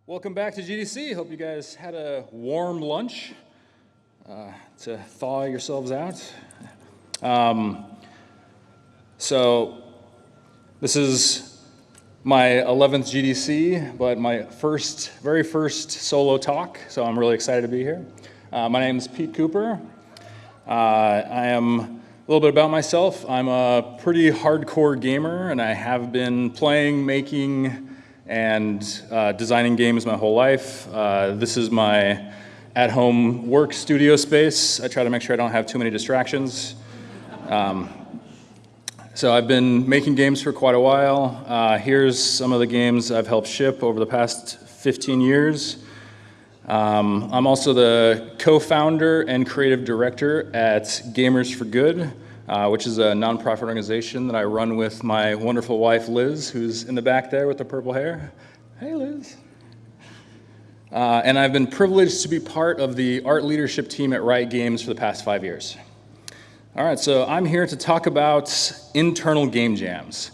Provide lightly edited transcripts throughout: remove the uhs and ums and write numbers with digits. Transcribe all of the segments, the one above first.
Welcome back to GDC. Hope you guys had a warm lunch to thaw yourselves out. So this is my 11th GDC, but my very first solo talk, so I'm really excited to be here. My name is Peet Cooper. I am a little bit about myself. I'm a pretty hardcore gamer, and I have been playing, making, and designing games my whole life. This is my at-home work studio space. I try to make sure I don't have too many distractions. So I've been making games for quite a while. Here's some of the games I've helped ship over the past 15 years. I'm also the co-founder and creative director at Gamers for Good, which is a nonprofit organization that I run with my wonderful wife, Liz, who's in the back there with the purple hair. Hey, Liz. And I've been privileged to be part of the art leadership team at Riot Games for the past 5 years. All right, so I'm here to talk about internal game jams.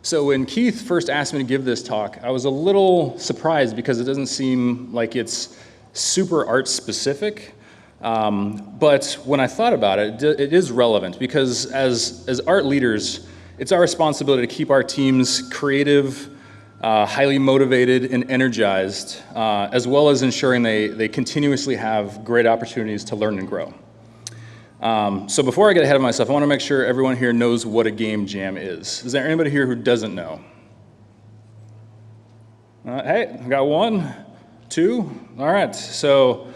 So when Keith first asked me to give this talk, I was a little surprised because it doesn't seem like it's super art specific. But when I thought about it, it is relevant because as art leaders, it's our responsibility to keep our teams creative, highly motivated and energized, as well as ensuring they continuously have great opportunities to learn and grow. So before I get ahead of myself, I want to make sure everyone here knows what a game jam is. Is there anybody here who doesn't know? Hey, I got 1, 2. All right, so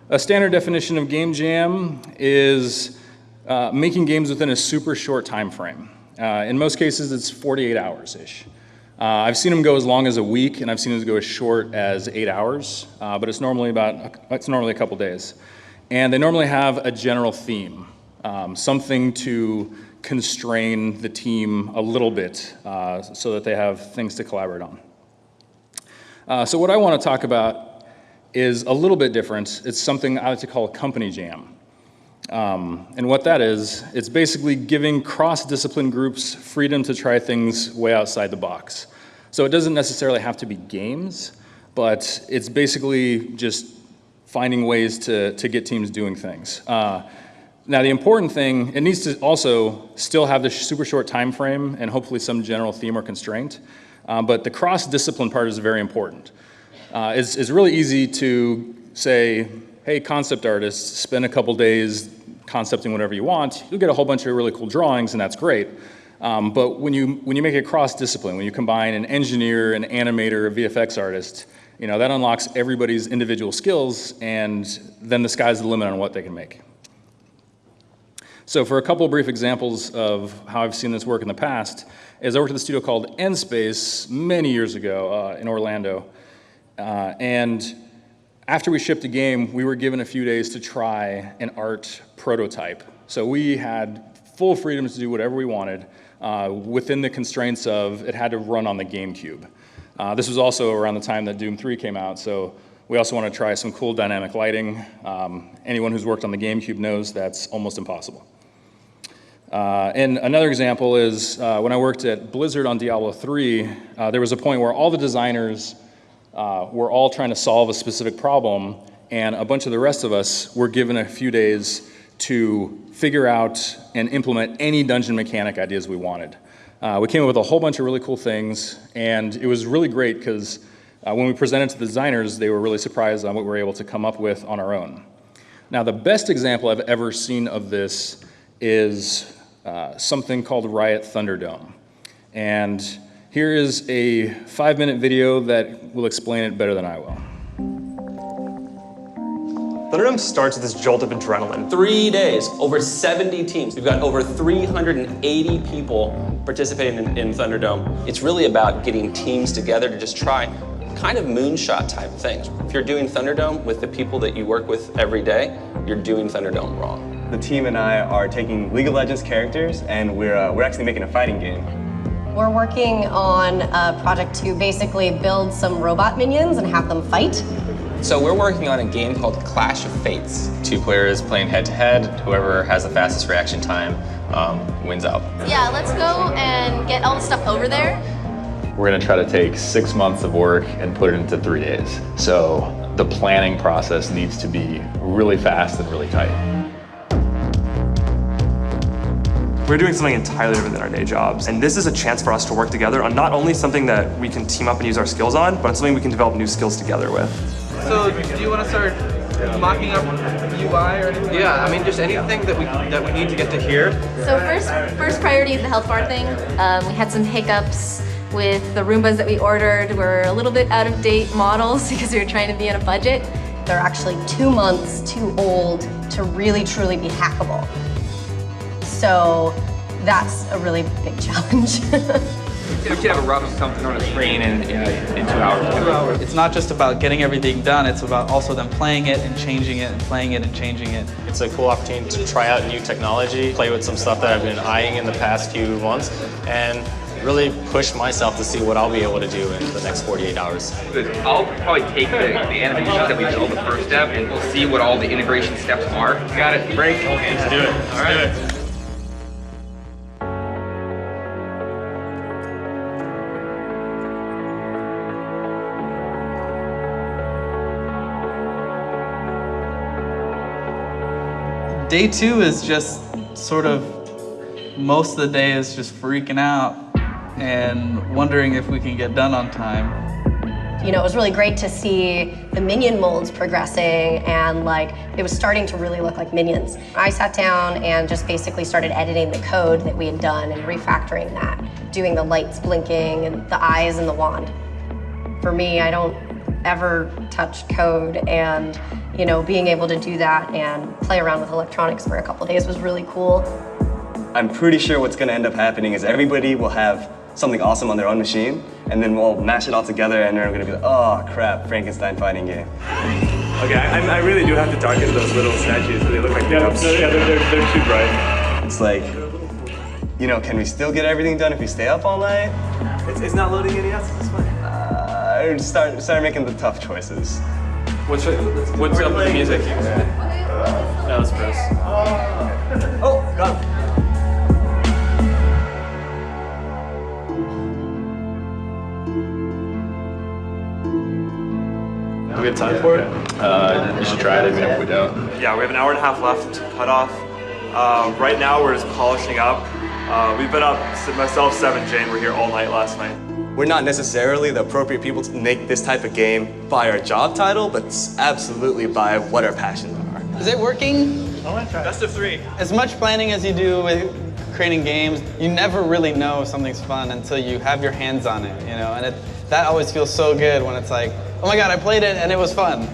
a standard definition of game jam is making games within a super short time frame. In most cases, it's 48 hours-ish. I've seen them go as long as a week, and I've seen them go as short as 8 hours, but it's normally a couple days. And they normally have a general theme, something to constrain the team a little bit so that they have things to collaborate on. So what I want to talk about is a little bit different. It's something I like to call a company jam. And what that is, it's basically giving cross-discipline groups freedom to try things way outside the box. So it doesn't necessarily have to be games, but it's basically just finding ways to get teams doing things. Now the important thing, it needs to also still have this super short time frame and hopefully some general theme or constraint, but the cross-discipline part is very important. It's really easy to say, hey, concept artists, spend a couple days concepting whatever you want. You'll get a whole bunch of really cool drawings, and that's great. But when you make it cross-discipline, when you combine an engineer, an animator, a VFX artist, that unlocks everybody's individual skills, and then the sky's the limit on what they can make. So for a couple of brief examples of how I've seen this work in the past, is I worked at a studio called N-Space many years ago in Orlando. And after we shipped a game, we were given a few days to try an art prototype. So we had full freedom to do whatever we wanted within the constraints of it had to run on the GameCube. This was also around the time that Doom 3 came out, so we also want to try some cool dynamic lighting. Anyone who's worked on the GameCube knows that's almost impossible. And another example is when I worked at Blizzard on Diablo 3, there was a point where all the designers were all trying to solve a specific problem, and a bunch of the rest of us were given a few days to figure out and implement any dungeon mechanic ideas we wanted. We came up with a whole bunch of really cool things, and it was really great because when we presented to the designers, they were really surprised on what we were able to come up with on our own. Now, the best example I've ever seen of this is something called Riot Thunderdome. And here is a 5-minute video that will explain it better than I will. Thunderdome starts with this jolt of adrenaline. 3 days, over 70 teams. We've got over 380 people participating in Thunderdome. It's really about getting teams together to just try kind of moonshot type things. If you're doing Thunderdome with the people that you work with every day, you're doing Thunderdome wrong. The team and I are taking League of Legends characters, and we're actually making a fighting game. We're working on a project to basically build some robot minions and have them fight. So we're working on a game called Clash of Fates. 2 players playing head-to-head. Whoever has the fastest reaction time wins out. Yeah, let's go and get all the stuff over there. we're gonna try to take 6 months of work and put it into 3 days. So the planning process needs to be really fast and really tight. We're doing something entirely different than our day jobs, and this is a chance for us to work together on not only something that we can team up and use our skills on, but on something we can develop new skills together with. So, do you want to start mocking up UI or anything? Yeah, I mean, just anything that we need to get to here. So first priority is the health bar thing. We had some hiccups with the Roombas that we ordered. We're a little bit out of date models because we were trying to be on a budget. They're actually 2 months too old to really truly be hackable. So that's a really big challenge. We should have a rough something on a screen in 2 hours. 2 hours. It's not just about getting everything done, it's about also them playing it and changing it and playing it and changing it. It's a cool opportunity to try out new technology, play with some stuff that I've been eyeing in the past few months, and really push myself to see what I'll be able to do in the next 48 hours. I'll probably take the animations that we built, the first step, and we'll see what all the integration steps are. Got it. Break. Okay, let's do it. All right. Day 2 is just sort of, most of the day is just freaking out and wondering if we can get done on time. You know, it was really great to see the minion molds progressing and like, it was starting to really look like minions. I sat down and just basically started editing the code that we had done and refactoring that, doing the lights blinking and the eyes and the wand. For me, I don't ever touch code, and you know, being able to do that and play around with electronics for a couple days was really cool. I'm pretty sure what's gonna end up happening is everybody will have something awesome on their own machine, and then we'll mash it all together, and they're gonna be like, oh crap, Frankenstein fighting game. Okay, I really do have to darken those little statues so they look like they're too bright. It's like, you know, can we still get everything done if we stay up all night? It's not loading any else, it's fine. Start making the tough choices. What's up with the music? That was Chris. Oh, got it. Do we have time for it? You should try it even if we don't. Yeah, we have an hour and a half left to cut off. Right now we're just polishing up. We've been up, myself, Seven, Jane, we're here all night last night. We're not necessarily the appropriate people to make this type of game by our job title, but absolutely by what our passions are. Is it working? I want to try. Best of 3. As much planning as you do with creating games, you never really know if something's fun until you have your hands on it, you know? And that always feels so good when it's like, oh my God, I played it and it was fun.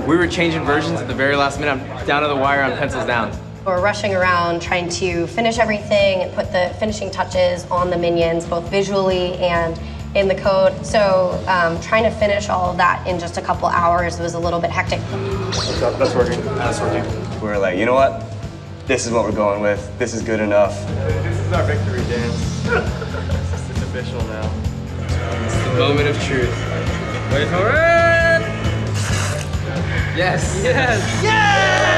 We were changing versions at the very last minute. I'm down to the wire on pencils down. We're rushing around trying to finish everything and put the finishing touches on the minions, both visually and in the code. So trying to finish all of that in just a couple hours was a little bit hectic. That's working. That's working. We're like, you know what? This is what we're going with. This is good enough. This is our victory dance. It's official now. It's the moment of truth. Wait for it! Yes! Yes! Yes!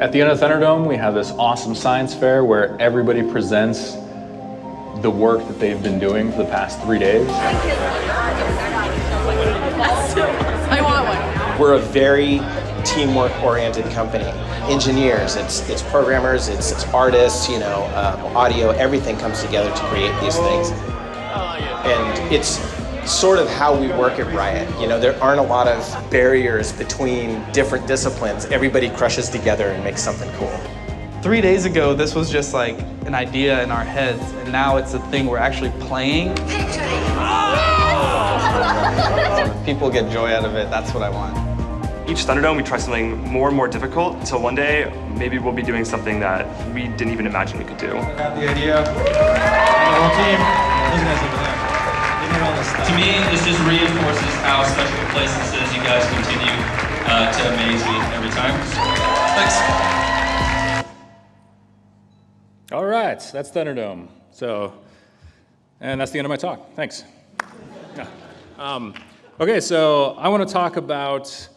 At the end of Thunderdome, we have this awesome science fair where everybody presents the work that they've been doing for the past 3 days. I want one. We're a very teamwork-oriented company. Engineers, it's programmers, it's artists, you know, audio, everything comes together to create these things. And it's sort of how we work at Riot. You know, there aren't a lot of barriers between different disciplines. Everybody crushes together and makes something cool. 3 days ago, this was just like an idea in our heads, and now it's a thing we're actually playing. People get joy out of it, that's what I want. Each Thunderdome, we try something more and more difficult until one day, maybe we'll be doing something that we didn't even imagine we could do. I have the idea. The whole team. Those guys over there. To me, this just reinforces how special a place this is. You guys continue to amaze me every time. Thanks. All right, that's Thunderdome. And that's the end of my talk. Thanks. Okay, so I want to talk about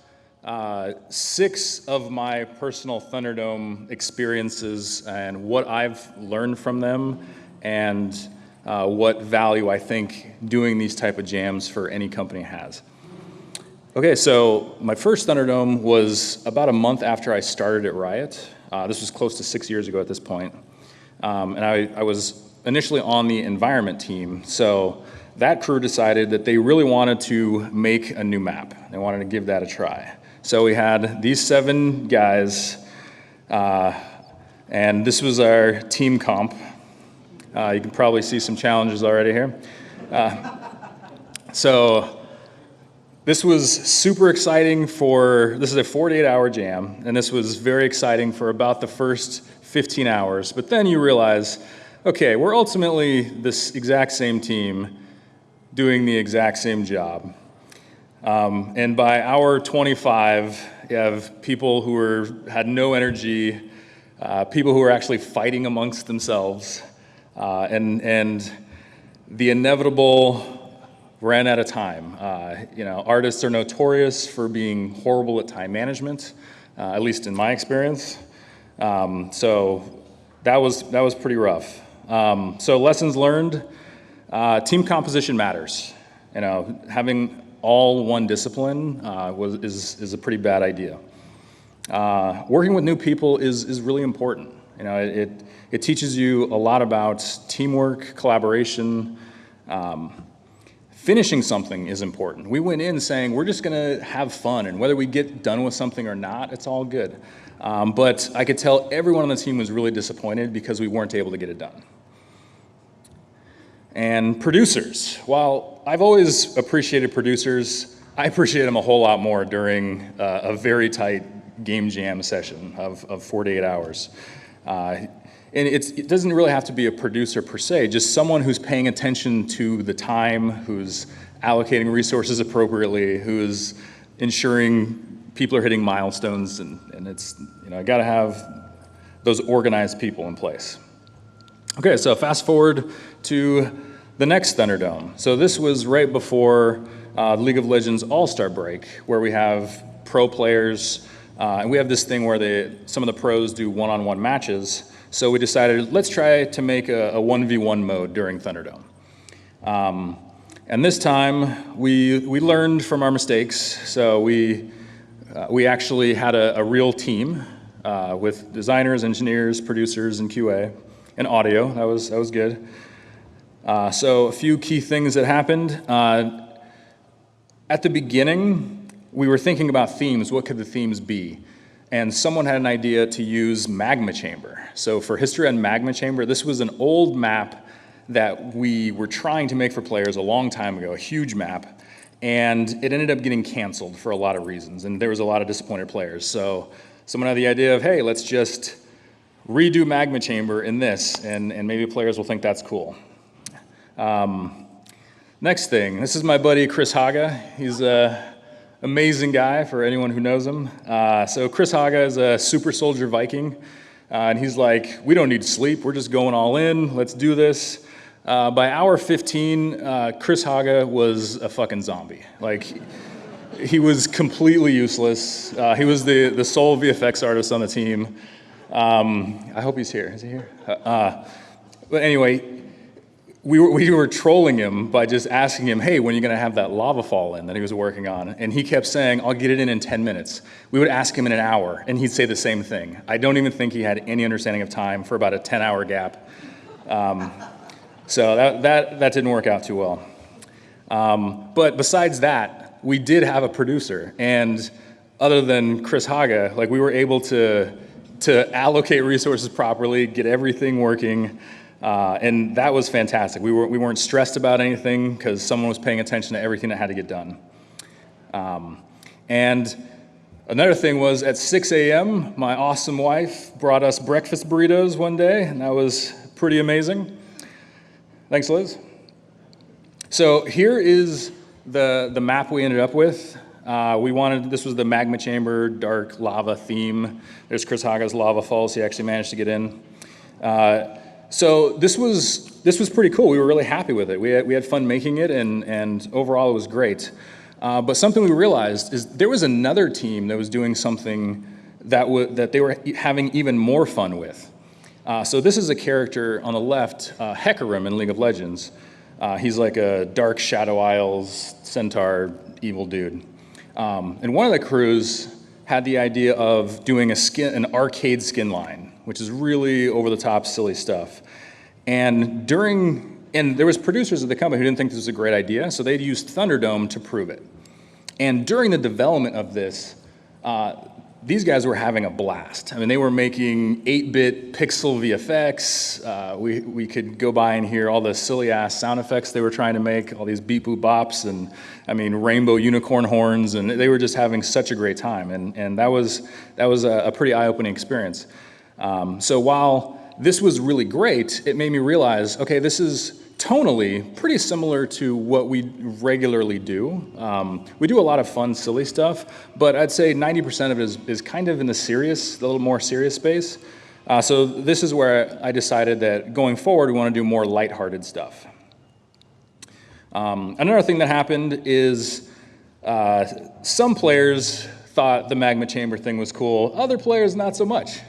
6 of my personal Thunderdome experiences and what I've learned from them and what value I think doing these type of jams for any company has. Okay, so my first Thunderdome was about a month after I started at Riot. This was close to 6 years ago at this point. And I was initially on the environment team, so that crew decided that they really wanted to make a new map. They wanted to give that a try. So we had these 7 guys, and this was our team comp. You can probably see some challenges already here. So this was super exciting this is a 48-hour jam, and this was very exciting for about the first 15 hours. But then you realize, okay, we're ultimately this exact same team doing the exact same job. And by hour 25, you have people who had no energy, people who were actually fighting amongst themselves, and the inevitable ran out of time. Artists are notorious for being horrible at time management, at least in my experience. So that was pretty rough. So lessons learned, team composition matters. Having all one discipline is a pretty bad idea. Working with new people is really important. It teaches you a lot about teamwork, collaboration. Finishing something is important. We went in saying we're just gonna have fun, and whether we get done with something or not, it's all good. But I could tell everyone on the team was really disappointed because we weren't able to get it done. And producers. While I've always appreciated producers, I appreciate them a whole lot more during a very tight game jam session of 48 hours. And it doesn't really have to be a producer per se, just someone who's paying attention to the time, who's allocating resources appropriately, who's ensuring people are hitting milestones, and it's, I gotta have those organized people in place. Okay, so fast forward to the next Thunderdome. So this was right before League of Legends All-Star break, where we have pro players, and we have this thing where some of the pros do one-on-one matches. So we decided, let's try to make a 1v1 mode during Thunderdome. And this time, we learned from our mistakes. So we actually had a real team with designers, engineers, producers, and QA, and audio. That was good. So a few key things that happened. At the beginning, we were thinking about themes. What could the themes be? And someone had an idea to use Magma Chamber. So for History on Magma Chamber, this was an old map that we were trying to make for players a long time ago, a huge map, and it ended up getting canceled for a lot of reasons, and there was a lot of disappointed players. So someone had the idea of, hey, let's just redo Magma Chamber in this, and maybe players will think that's cool. Next thing, this is my buddy Chris Haga. He's amazing guy for anyone who knows him. So Chris Haga is a super soldier Viking, and he's like, we don't need sleep, we're just going all in, let's do this. By hour 15, Chris Haga was a fucking zombie. Like, he was completely useless. He was the sole VFX artist on the team. I hope he's here. Is he here? But anyway, we were trolling him by just asking him, hey, when are you gonna have that lava fall in that he was working on? And he kept saying, I'll get it in 10 minutes. We would ask him in an hour, and he'd say the same thing. I don't even think he had any understanding of time for about a 10-hour gap. So that didn't work out too well. But besides that, we did have a producer, and other than Chris Haga, like, we were able to allocate resources properly, get everything working. And that was fantastic. We weren't stressed about anything because someone was paying attention to everything that had to get done. And another thing was at 6 a.m., my awesome wife brought us breakfast burritos one day, and that was pretty amazing. Thanks, Liz. So here is the map we ended up with. This was the Magma Chamber, dark lava theme. There's Chris Haga's lava falls he actually managed to get in. So this was pretty cool. We were really happy with it. We had fun making it, and overall it was great. But something we realized is there was another team that was doing something that they were having even more fun with. So this is a character on the left, Hecarim in League of Legends. He's like a dark Shadow Isles centaur evil dude. And one of the crews had the idea of doing an arcade skin line, which is really over-the-top silly stuff. And there was producers at the company who didn't think this was a great idea, so they'd used Thunderdome to prove it. And during the development of this, these guys were having a blast. I mean, they were making 8-bit pixel VFX. We could go by and hear all the silly-ass sound effects they were trying to make, all these beep-boop bops, and I mean, rainbow unicorn horns, and they were just having such a great time. And that was a pretty eye-opening experience. So while this was really great, it made me realize, okay, this is tonally pretty similar to what we regularly do. We do a lot of fun, silly stuff, but I'd say 90% of it is kind of in the little more serious space. So this is where I decided that going forward, we want to do more lighthearted stuff. Another thing that happened is some players thought the magma chamber thing was cool, other players not so much.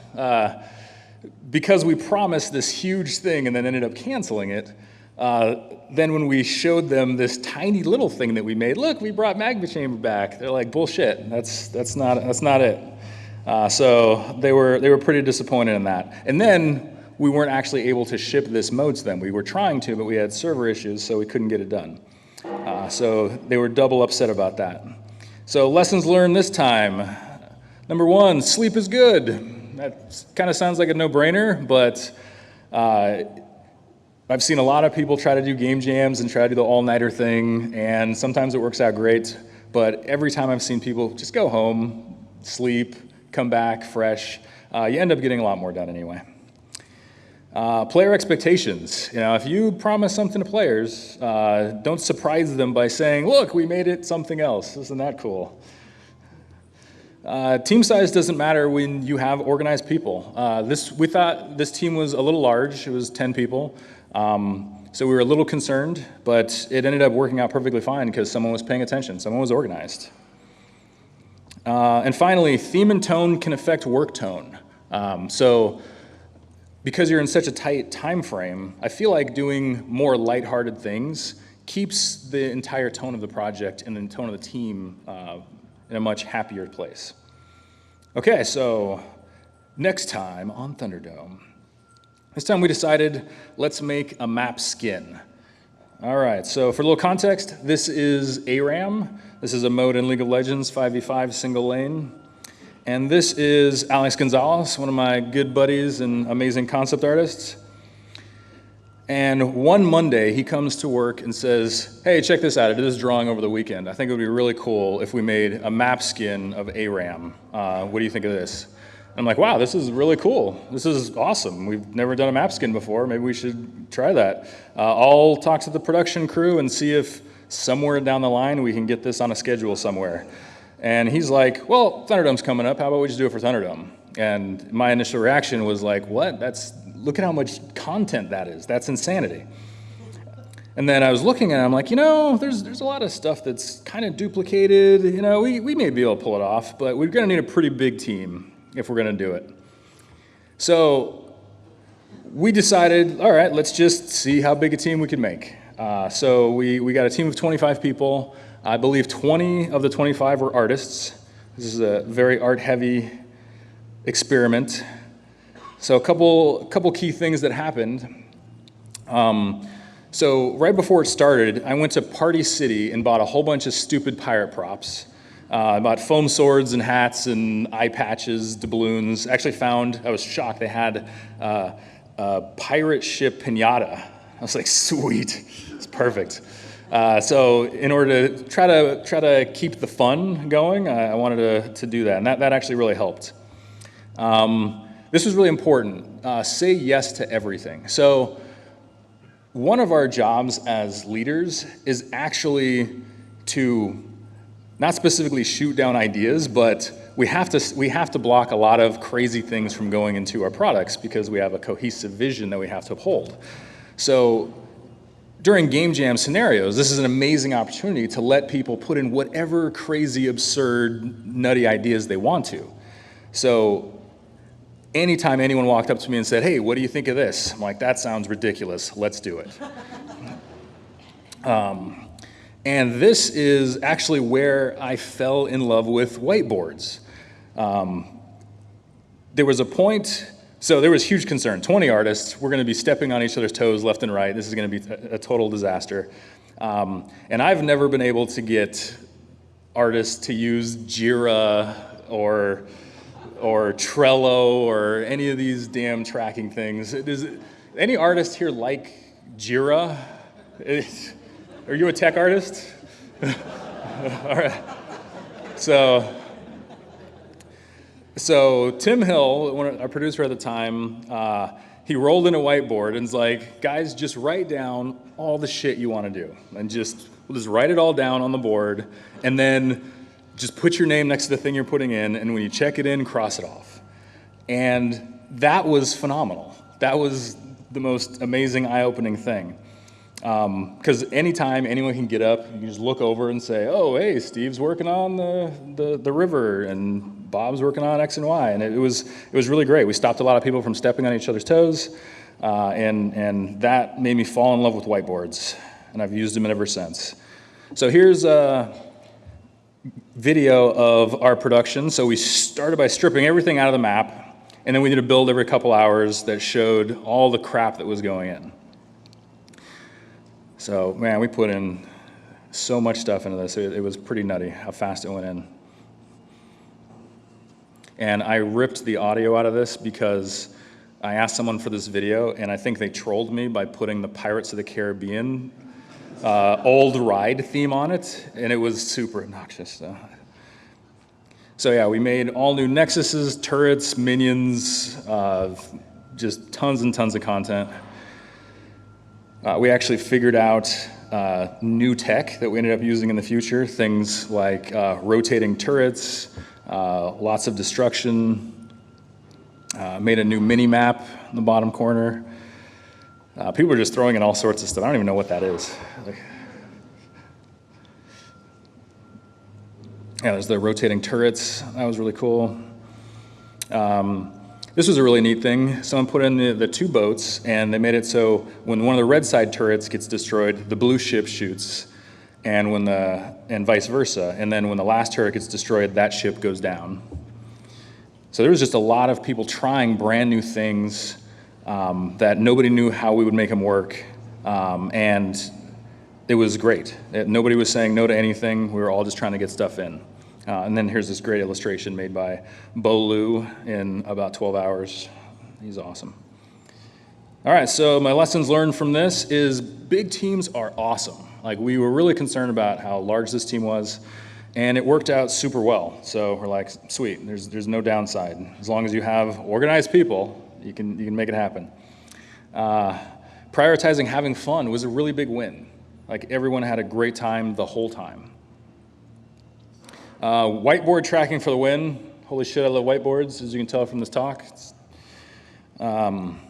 Because we promised this huge thing and then ended up canceling it, then when we showed them this tiny little thing that we made, look, we brought magma chamber back. They're like, bullshit. That's not it. So they were pretty disappointed in that. And then we weren't actually able to ship this mode to them. We were trying to, but we had server issues, so we couldn't get it done. So they were double upset about that. So lessons learned this time. Number 1, sleep is good. That kind of sounds like a no-brainer, but I've seen a lot of people try to do game jams and try to do the all-nighter thing, and sometimes it works out great, but every time I've seen people just go home, sleep, come back fresh, you end up getting a lot more done anyway. Player expectations. You know, if you promise something to players, don't surprise them by saying, look, we made it something else. Isn't that cool? Team size doesn't matter when you have organized people. We thought this team was a little large. It was 10 people. So we were a little concerned, but it ended up working out perfectly fine because someone was paying attention. Someone was organized. And finally, theme and tone can affect work tone. So because you're in such a tight time frame, I feel like doing more lighthearted things keeps the entire tone of the project and the tone of the team in a much happier place. Okay, so next time on Thunderdome. This time we decided, let's make a map skin. All right, so for a little context, this is ARAM. This is a mode in League of Legends, 5v5 single lane. And this is Alex Gonzalez, one of my good buddies and amazing concept artists. And one Monday, he comes to work and says, hey, check this out. I did this drawing over the weekend. I think it would be really cool if we made a map skin of ARAM. What do you think of this? I'm like, wow, this is really cool. This is awesome. We've never done a map skin before. Maybe we should try that. I'll talk to the production crew and see if somewhere down the line we can get this on a schedule somewhere. And he's like, well, Thunderdome's coming up. How about we just do it for Thunderdome? And my initial reaction was like, what? Look at how much content that is. That's insanity. And then I was looking at it, I'm like, you know, there's a lot of stuff that's kind of duplicated. You know, we may be able to pull it off, but we're going to need a pretty big team if we're going to do it. So we decided, all right, let's just see how big a team we can make. So we got a team of 25 people. I believe 20 of the 25 were artists. This is a very art-heavy experiment. So a couple key things that happened. So right before it started, I went to Party City and bought a whole bunch of stupid pirate props. I bought foam swords and hats and eye patches, doubloons. Actually I was shocked, they had a pirate ship pinata. I was like, sweet, it's perfect. So in order to try to keep the fun going, I wanted to do that, and that actually really helped. This was really important. Say yes to everything. So one of our jobs as leaders is actually to not specifically shoot down ideas, but we have to block a lot of crazy things from going into our products because we have a cohesive vision that we have to uphold. So during game jam scenarios, this is an amazing opportunity to let people put in whatever crazy, absurd, nutty ideas they want to. So anytime anyone walked up to me and said, hey, what do you think of this? I'm like, that sounds ridiculous, let's do it. And this is actually where I fell in love with whiteboards. There was a point, so there was huge concern. 20 artists, we're gonna be stepping on each other's toes left and right. This is gonna be a total disaster. And I've never been able to get artists to use Jira or Trello or any of these damn tracking things. Does any artist here like Jira? Are you a tech artist? All right. So Tim Hill, our producer at the time, he rolled in a whiteboard and was like, guys, just write down all the shit you want to do. And we'll just write it all down on the board, and then just put your name next to the thing you're putting in, and when you check it in, cross it off. And that was phenomenal. That was the most amazing, eye-opening thing. Because anytime anyone can get up, you can just look over and say, oh, hey, Steve's working on the river, and Bob's working on X and Y, and it was really great. We stopped a lot of people from stepping on each other's toes, and that made me fall in love with whiteboards, and I've used them ever since. So here's a video of our production. So we started by stripping everything out of the map, and then we did a build every couple hours that showed all the crap that was going in. So, man, we put in so much stuff into this. It was pretty nutty how fast it went in. And I ripped the audio out of this because I asked someone for this video, and I think they trolled me by putting the Pirates of the Caribbean old ride theme on it, and it was super obnoxious. So yeah, we made all new Nexuses, turrets, minions, just tons and tons of content. We actually figured out new tech that we ended up using in the future, things like rotating turrets, lots of destruction, made a new mini-map in the bottom corner. People are just throwing in all sorts of stuff. I don't even know what that is. Yeah, there's the rotating turrets. That was really cool. This was a really neat thing. Someone put in the two boats, and they made it so when one of the red side turrets gets destroyed, the blue ship shoots, and vice versa. And then when the last turret gets destroyed, that ship goes down. So there was just a lot of people trying brand new things that nobody knew how we would make them work, and it was great. Nobody was saying no to anything. We were all just trying to get stuff in. And then here's this great illustration made by Bo Liu in about 12 hours. He's awesome. All right, so my lessons learned from this is big teams are awesome. Like, we were really concerned about how large this team was, and it worked out super well. So we're like, sweet, there's no downside. As long as you have organized people, you can make it happen. Prioritizing having fun was a really big win. Like, everyone had a great time the whole time. Whiteboard tracking for the win. Holy shit, I love whiteboards, as you can tell from this talk. And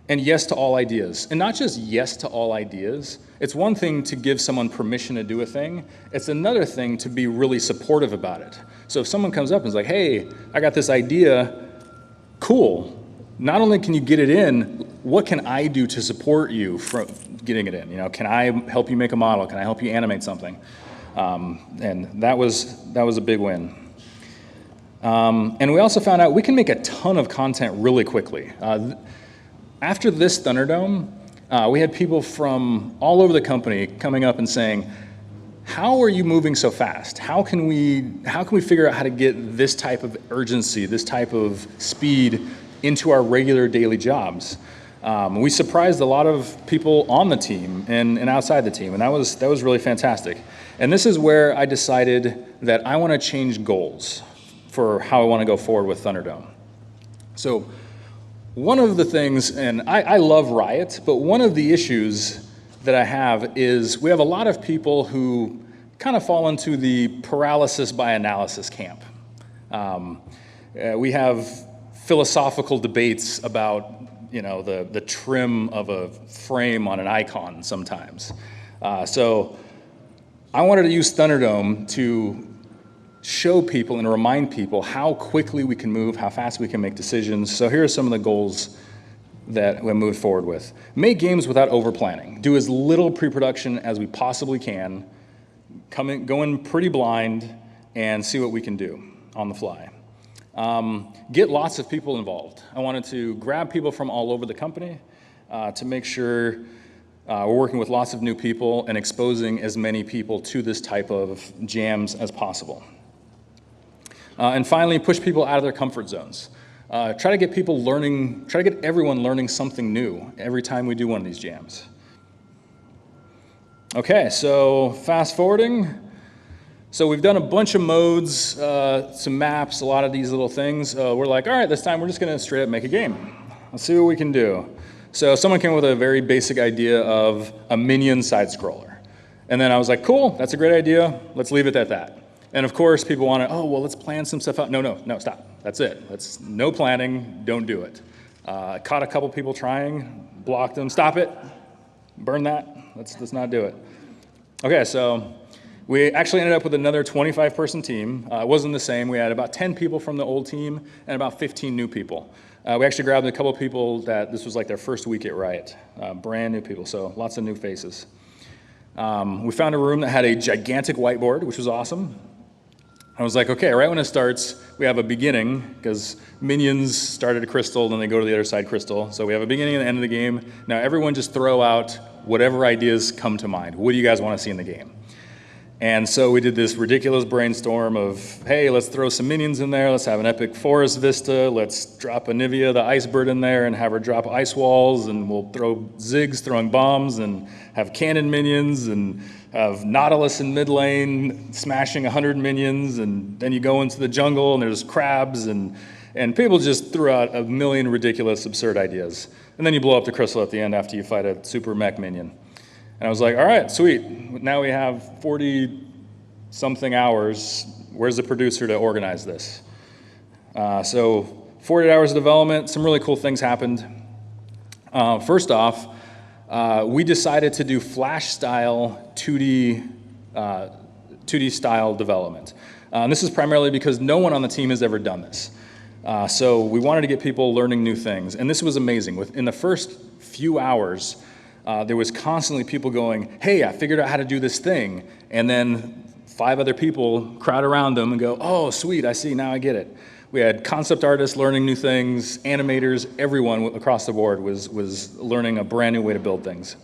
yes to all ideas. And not just yes to all ideas. It's one thing to give someone permission to do a thing. It's another thing to be really supportive about it. So if someone comes up and is like, hey, I got this idea, cool. Not only can you get it in, what can I do to support you from getting it in? You know, can I help you make a model? Can I help you animate something? And that was a big win. And we also found out we can make a ton of content really quickly. After this Thunderdome, we had people from all over the company coming up and saying, how are you moving so fast? How can we figure out how to get this type of urgency, this type of speed into our regular daily jobs? We surprised a lot of people on the team and outside the team, and that was really fantastic. And this is where I decided that I want to change goals for how I want to go forward with Thunderdome. So one of the things, and I love Riot, but one of the issues that I have is we have a lot of people who kind of fall into the paralysis by analysis camp. We have philosophical debates about, you know, the trim of a frame on an icon sometimes. So I wanted to use Thunderdome to show people and remind people how quickly we can move, how fast we can make decisions. So here are some of the goals that we moved forward with. Make games without over-planning. Do as little pre-production as we possibly can. Go in pretty blind and see what we can do on the fly. Get lots of people involved. I wanted to grab people from all over the company to make sure we're working with lots of new people and exposing as many people to this type of jams as possible. And finally, push people out of their comfort zones. Try to get people learning, try to get everyone learning something new every time we do one of these jams. Okay, so fast forwarding. So we've done a bunch of modes, some maps, a lot of these little things. We're like, all right, this time we're just gonna straight up make a game. Let's see what we can do. So someone came up with a very basic idea of a minion side scroller. And then I was like, cool, that's a great idea. Let's leave it at that. And of course, people want to, oh, well, let's plan some stuff out. No, stop. That's it. That's no planning. Don't do it. Caught a couple people trying, blocked them. Stop it. Burn that. Let's not do it. Okay, so we actually ended up with another 25-person team. It wasn't the same. We had about 10 people from the old team and about 15 new people. We actually grabbed a couple people that this was like their first week at Riot. Brand new people, so lots of new faces. We found a room that had a gigantic whiteboard, which was awesome. I was like, okay, right when it starts, we have a beginning, because minions start at a crystal, then they go to the other side crystal. So we have a beginning and an end of the game. Now everyone just throw out whatever ideas come to mind. What do you guys want to see in the game? And so we did this ridiculous brainstorm of, hey, let's throw some minions in there. Let's have an epic forest vista. Let's drop Anivia, the ice bird, in there and have her drop ice walls. And we'll throw Ziggs throwing bombs and have cannon minions and have Nautilus in mid lane smashing 100 minions. And then you go into the jungle and there's crabs and people just threw out a million ridiculous, absurd ideas. And then you blow up the crystal at the end after you fight a super mech minion. And I was like, all right, sweet. Now we have 40-something hours. Where's the producer to organize this? So 48 hours of development, some really cool things happened. First off, we decided to do Flash-style 2D style development. And this is primarily because no one on the team has ever done this. So we wanted to get people learning new things. And this was amazing. In the first few hours, there was constantly people going, hey, I figured out how to do this thing. And then 5 other people crowd around them and go, oh, sweet, I see, now I get it. We had concept artists learning new things, animators, everyone across the board was learning a brand new way to build things.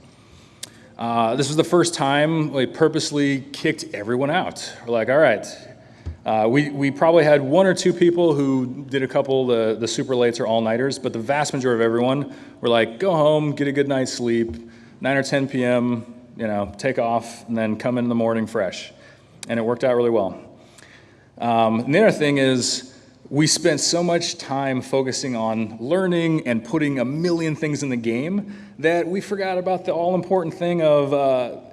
This was the first time we purposely kicked everyone out. We're like, all right. We probably had 1 or 2 people who did a couple the super lates or all-nighters, but the vast majority of everyone were like, go home, get a good night's sleep, 9 or 10 p.m., you know, take off, and then come in the morning fresh. And it worked out really well. And the other thing is, we spent so much time focusing on learning and putting a million things in the game that we forgot about the all-important thing of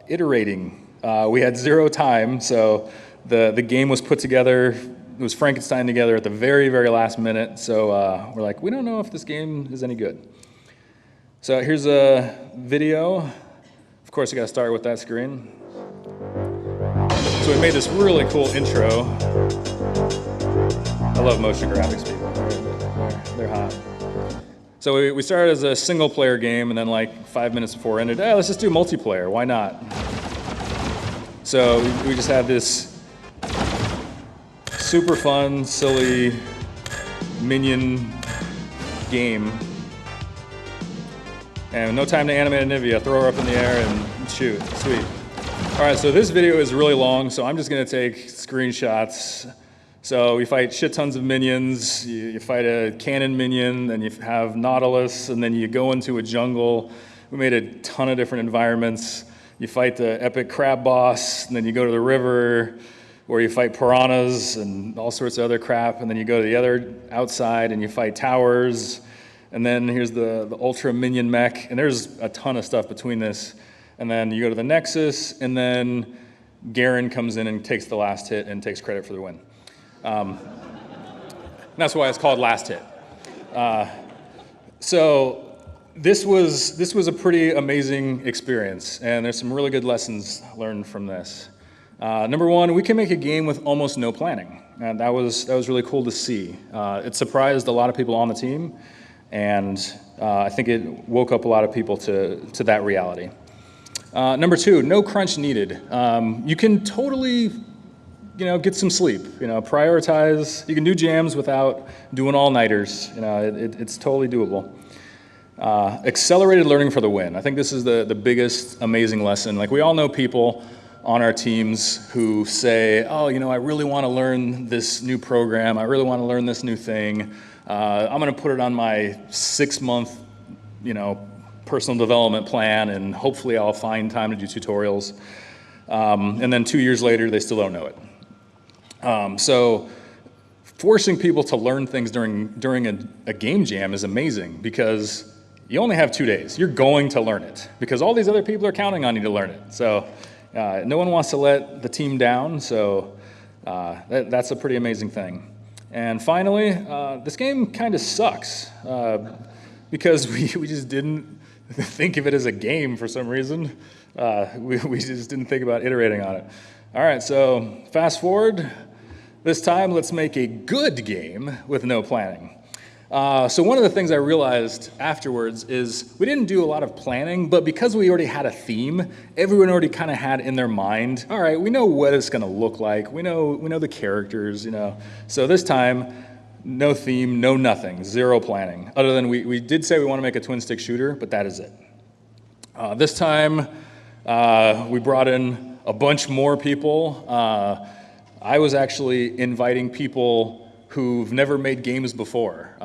iterating. We had 0 time, so the game was put together, it was Frankenstein together at the very, very last minute, so we're like, we don't know if this game is any good. So here's a video. Of course, you gotta start with that screen. So we made this really cool intro. I love motion graphics people, they're hot. So we started as a single player game and then like 5 minutes before it ended, hey, let's just do multiplayer, why not? So we just had this super fun, silly minion game. And no time to animate Anivia, throw her up in the air and shoot, sweet. All right, so this video is really long, so I'm just gonna take screenshots. So we fight shit tons of minions, you fight a cannon minion, then you have Nautilus, and then you go into a jungle. We made a ton of different environments. You fight the epic crab boss, and then you go to the river, where you fight piranhas and all sorts of other crap, and then you go to the other outside and you fight towers, and then here's the ultra minion mech, and there's a ton of stuff between this. And then you go to the Nexus, and then Garen comes in and takes the last hit and takes credit for the win. that's why it's called Last Hit. So this was a pretty amazing experience, and there's some really good lessons learned from this. Number one, we can make a game with almost no planning, and that was really cool to see. It surprised a lot of people on the team, and I think it woke up a lot of people to that reality. Number two, no crunch needed. You can totally, get some sleep. Prioritize. You can do jams without doing all-nighters. It's totally doable. Accelerated learning for the win. I think this is the biggest amazing lesson. Like, we all know people on our teams who say, oh, I really want to learn this new program. I really want to learn this new thing. I'm going to put it on my 6-month, personal development plan, and hopefully I'll find time to do tutorials. And then 2 years later, they still don't know it. So forcing people to learn things during a game jam is amazing, because you only have 2 days. You're going to learn it because all these other people are counting on you to learn it. So no one wants to let the team down, so that's a pretty amazing thing. And finally, this game kind of sucks because we just didn't think of it as a game for some reason. We just didn't think about iterating on it. All right, so fast forward. This time, let's make a good game with no planning. So one of the things I realized afterwards is we didn't do a lot of planning, but because we already had a theme, everyone already kind of had in their mind, all right, we know what it's going to look like. We know the characters, So this time, no theme, no nothing, zero planning. Other than we did say we want to make a twin-stick shooter, but that is it. This time, we brought in a bunch more people. I was actually inviting people who've never made games before.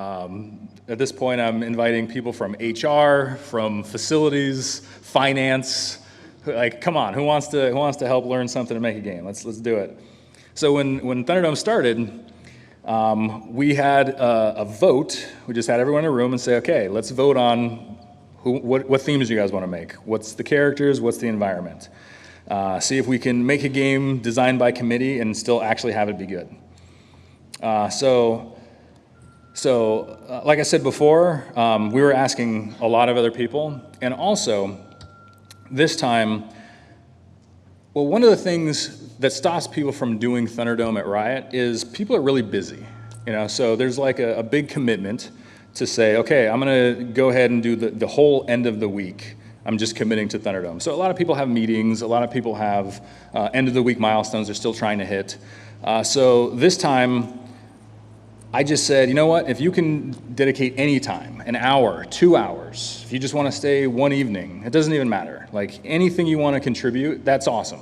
At this point, I'm inviting people from HR, from facilities, finance. Like, come on, who wants to help learn something to make a game? Let's do it. So when Thunderdome started, we had a vote. We just had everyone in a room and say, okay, let's vote on what themes you guys want to make. What's the characters? What's the environment? See if we can make a game designed by committee and still actually have it be good. So like I said before, we were asking a lot of other people, and also this time, well, one of the things that stops people from doing Thunderdome at Riot is people are really busy, so there's like a big commitment to say, okay, I'm gonna go ahead and do the whole end of the week. I'm just committing to Thunderdome. So a lot of people have meetings, a lot of people have end of the week milestones they're still trying to hit. So this time, I just said, you know what, if you can dedicate any time, an hour, 2 hours, if you just want to stay one evening, it doesn't even matter. Like, anything you want to contribute, that's awesome.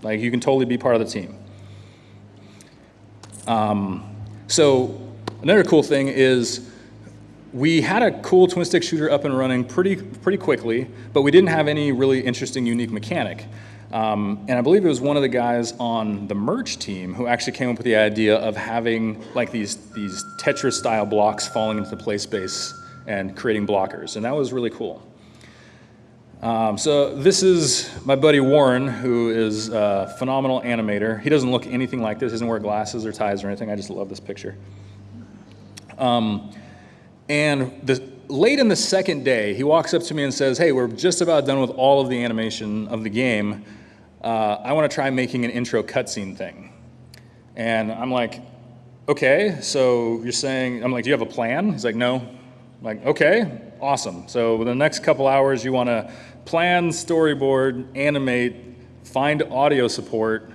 Like, you can totally be part of the team. So another cool thing is we had a cool twin-stick shooter up and running pretty quickly, but we didn't have any really interesting, unique mechanic. And I believe it was one of the guys on the merge team who actually came up with the idea of having like these Tetris-style blocks falling into the play space and creating blockers, and that was really cool. So this is my buddy Warren, who is a phenomenal animator. He doesn't look anything like this. He doesn't wear glasses or ties or anything. I just love this picture. And late in the second day, he walks up to me and says, hey, we're just about done with all of the animation of the game. I want to try making an intro cutscene thing. And I'm like, okay, so you're saying, I'm like, do you have a plan? He's like, no. I'm like, okay, awesome. So within the next couple hours, you want to plan, storyboard, animate, find audio support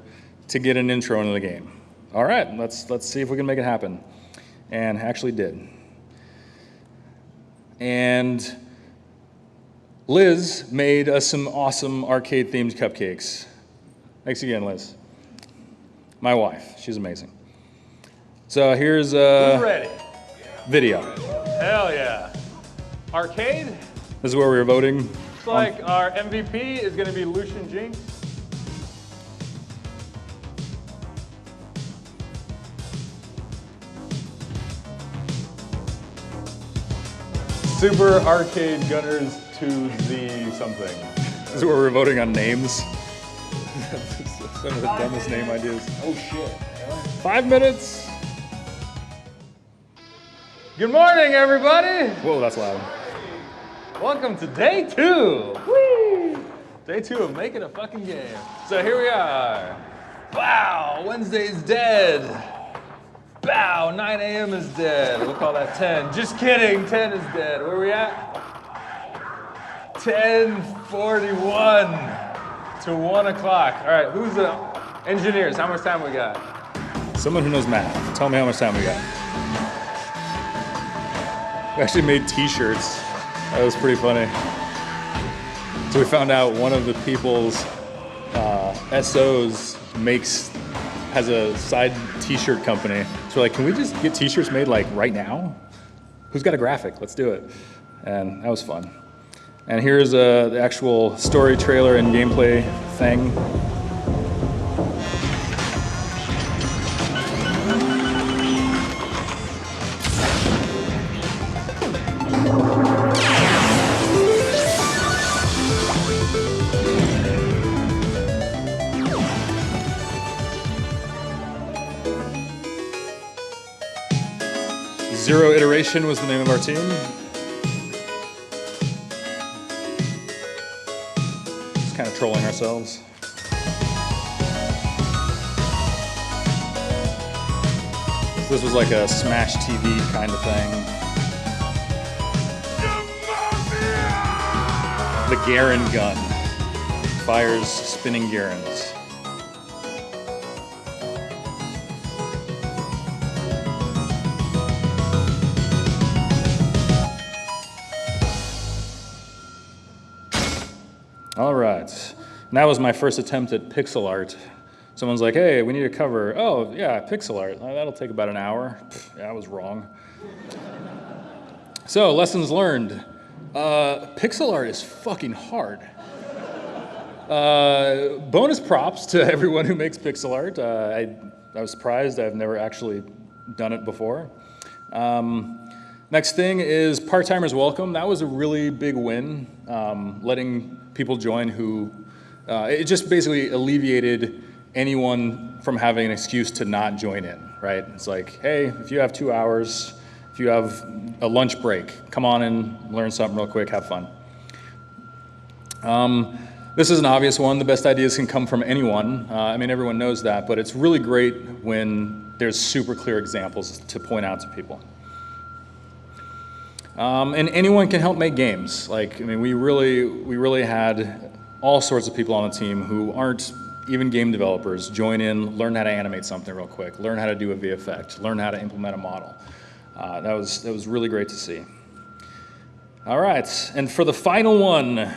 to get an intro into the game. All right, let's see if we can make it happen. And actually did. And Liz made us some awesome arcade-themed cupcakes. Thanks again, Liz. My wife, she's amazing. So here's a ready? Video. Hell yeah. Arcade? This is where we were voting. Looks like our MVP is going to be Lucian Jinx. Super Arcade Gunners 2Z something. This is where we're voting on names. Some of the dumbest name ideas. Oh shit. 5 minutes. Good morning, everybody. Whoa, that's loud. Welcome to day 2. Whee! Day 2 of making a fucking game. So here we are. Wow, Wednesday's dead. Bow, 9 a.m. is dead. We'll call that 10. Just kidding, 10 is dead. Where are we at? 10:41 to 1 o'clock. All right, who's the engineers? How much time we got? Someone who knows math. Tell me how much time we got. We actually made t-shirts. That was pretty funny. So we found out one of the people's SOs has a side t-shirt company. So we're like, can we just get t-shirts made like right now? Who's got a graphic? Let's do it. And that was fun. And here's the actual story trailer and gameplay thing. Zero Iteration was the name of our team. Just kind of trolling ourselves. So this was like a Smash TV kind of thing. The Garen gun fires spinning Garens. All right, and that was my first attempt at pixel art. Someone's like, hey, we need a cover. Oh, yeah, pixel art. That'll take about an hour. Yeah, I was wrong. So, lessons learned. Pixel art is fucking hard. Bonus props to everyone who makes pixel art. I was surprised. I've never actually done it before. Next thing is part-timers welcome. That was a really big win, letting people join who, it just basically alleviated anyone from having an excuse to not join in, right? It's like, hey, if you have 2 hours, if you have a lunch break, come on and learn something real quick, have fun. This is an obvious one. The best ideas can come from anyone. I mean, everyone knows that, but it's really great when there's super clear examples to point out to people. And anyone can help make games. Like, I mean, we really had all sorts of people on the team who aren't even game developers join in, learn how to animate something real quick, learn how to do a VFX, learn how to implement a model. That was really great to see. All right, and for the final one,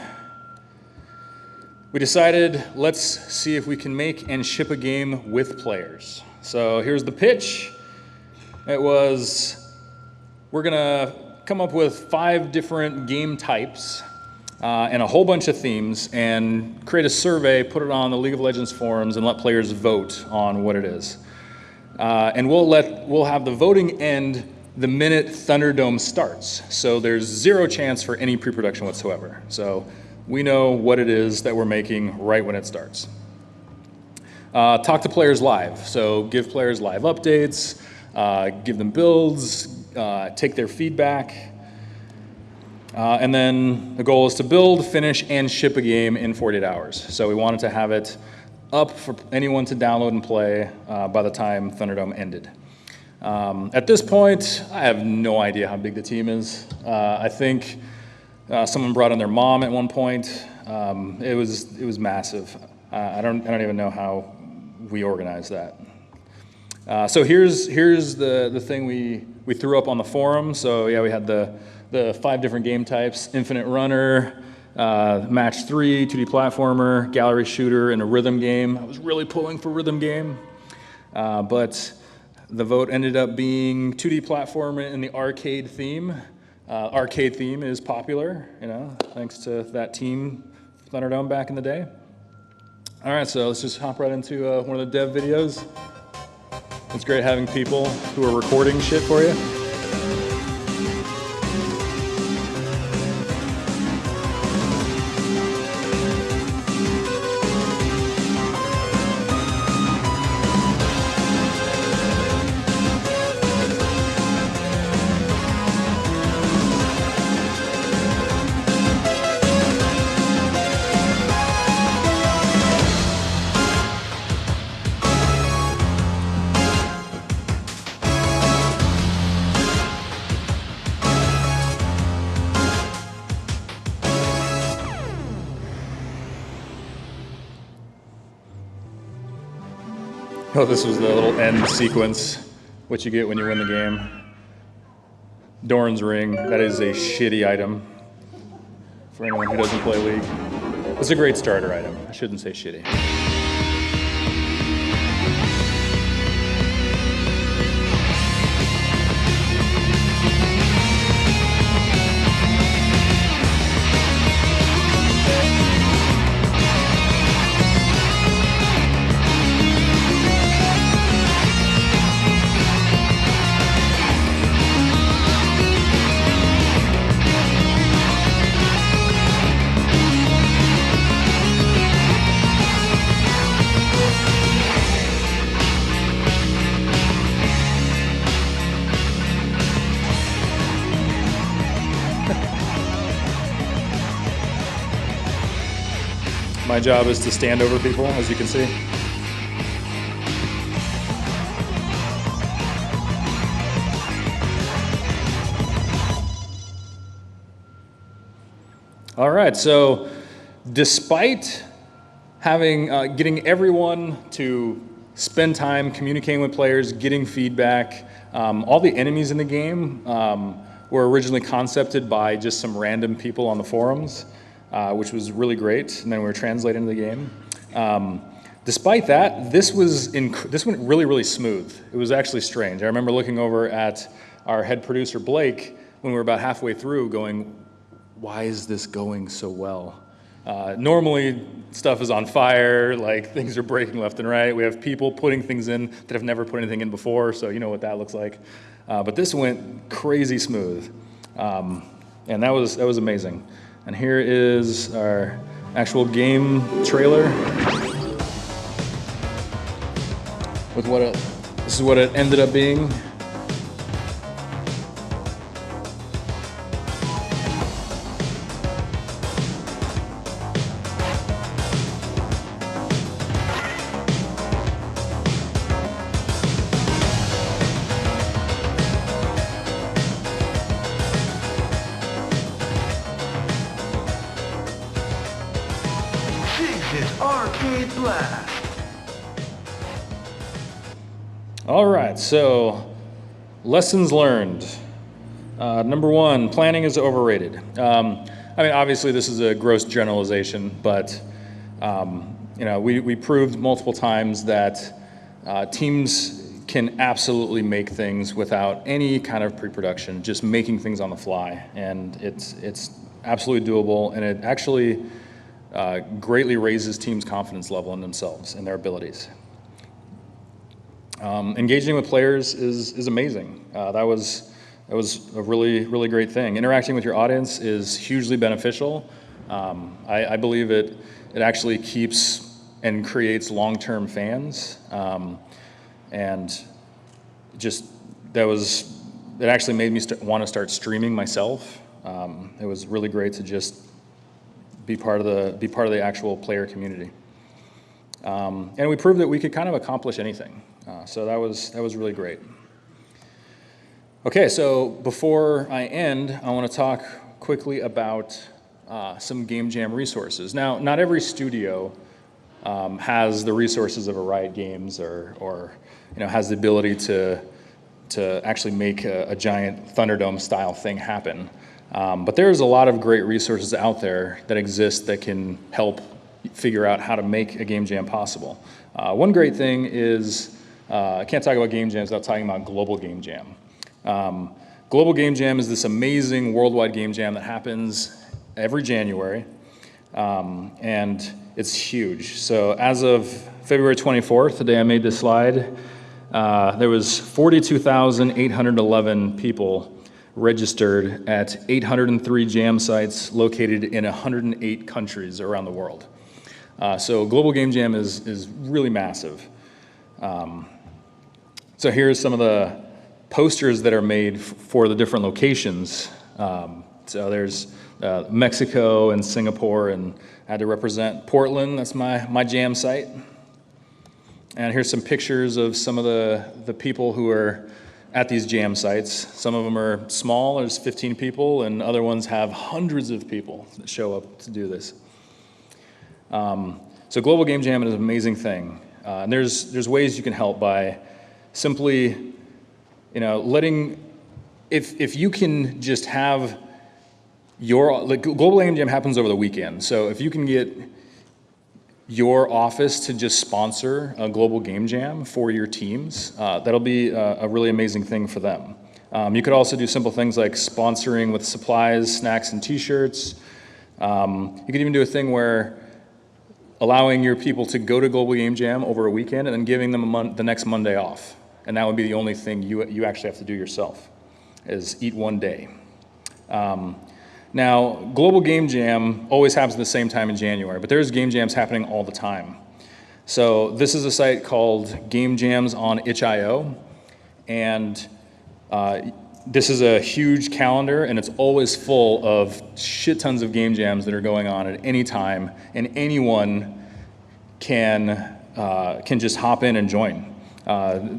we decided let's see if we can make and ship a game with players. So here's the pitch. It was, we're gonna come up with 5 different game types and a whole bunch of themes and create a survey, put it on the League of Legends forums and let players vote on what it is. And we'll have the voting end the minute Thunderdome starts. So there's 0 chance for any pre-production whatsoever. So we know what it is that we're making right when it starts. Talk to players live. So give players live updates, give them builds, take their feedback. And then the goal is to build, finish, and ship a game in 48 hours. So we wanted to have it up for anyone to download and play by the time Thunderdome ended. At this point, I have no idea how big the team is. I think someone brought in their mom at one point. It was massive. I don't even know how we organized that. So here's the thing we threw up on the forum. So yeah, we had the 5 different game types: Infinite Runner, Match 3, 2D platformer, gallery shooter, and a rhythm game. I was really pulling for rhythm game, but the vote ended up being 2D platformer in the arcade theme. Arcade theme is popular, you know, thanks to that team, Thunderdome, back in the day. All right, so let's just hop right into one of the dev videos. It's great having people who are recording shit for you. Oh, this was the little end sequence, what you get when you win the game. Doran's ring, that is a shitty item for anyone who doesn't play League. It's a great starter item, I shouldn't say shitty. My job is to stand over people, as you can see. All right, so despite getting everyone to spend time communicating with players, getting feedback, all the enemies in the game were originally concepted by just some random people on the forums. Which was really great, and then we were translating the game. Despite that, this went really, really smooth. It was actually strange. I remember looking over at our head producer, Blake, when we were about halfway through going, why is this going so well? Normally, stuff is on fire, like things are breaking left and right. We have people putting things in that have never put anything in before, so you know what that looks like. But this went crazy smooth, and that was amazing. And here is our actual game trailer with this is what it ended up being. All right, so lessons learned. Number one, planning is overrated. I mean, obviously this is a gross generalization, but you know, we proved multiple times that teams can absolutely make things without any kind of pre-production, just making things on the fly, and it's absolutely doable, and it actually greatly raises teams' confidence level in themselves and their abilities. Engaging with players is amazing. That was a really great thing. Interacting with your audience is hugely beneficial. I believe it actually keeps and creates long-term fans, and just it actually made me want to start streaming myself. It was really great to just be part of the actual player community. And we proved that we could kind of accomplish anything. So that was really great. Okay, so before I end, I want to talk quickly about some Game Jam resources. Now, not every studio has the resources of a Riot Games or has the ability to actually make a giant Thunderdome style thing happen. But there's a lot of great resources out there that exist that can help figure out how to make a game jam possible. One great thing is, I can't talk about game jams without talking about Global Game Jam. Global Game Jam is this amazing worldwide game jam that happens every January, and it's huge. So as of February 24th, the day I made this slide, there was 42,811 people registered at 803 jam sites located in 108 countries around the world. So Global Game Jam is really massive. So here's some of the posters that are made for the different locations. So there's Mexico and Singapore, and I had to represent Portland. That's my jam site. And here's some pictures of some of the people who are at these jam sites. Some of them are small, there's 15 people, and other ones have hundreds of people that show up to do this. So Global Game Jam is an amazing thing. And there's ways you can help by simply, if you can just have Global Game Jam happens over the weekend. So if you can get your office to just sponsor a Global Game Jam for your teams, that'll be a really amazing thing for them. You could also do simple things like sponsoring with supplies, snacks, and t-shirts. You could even do a thing where allowing your people to go to Global Game Jam over a weekend and then giving them the next Monday off. And that would be the only thing you actually have to do yourself, is eat one day. Now, Global Game Jam always happens at the same time in January, but there's game jams happening all the time. So this is a site called Game Jams on itch.io, and this is a huge calendar, and it's always full of shit tons of game jams that are going on at any time, and anyone can just hop in and join.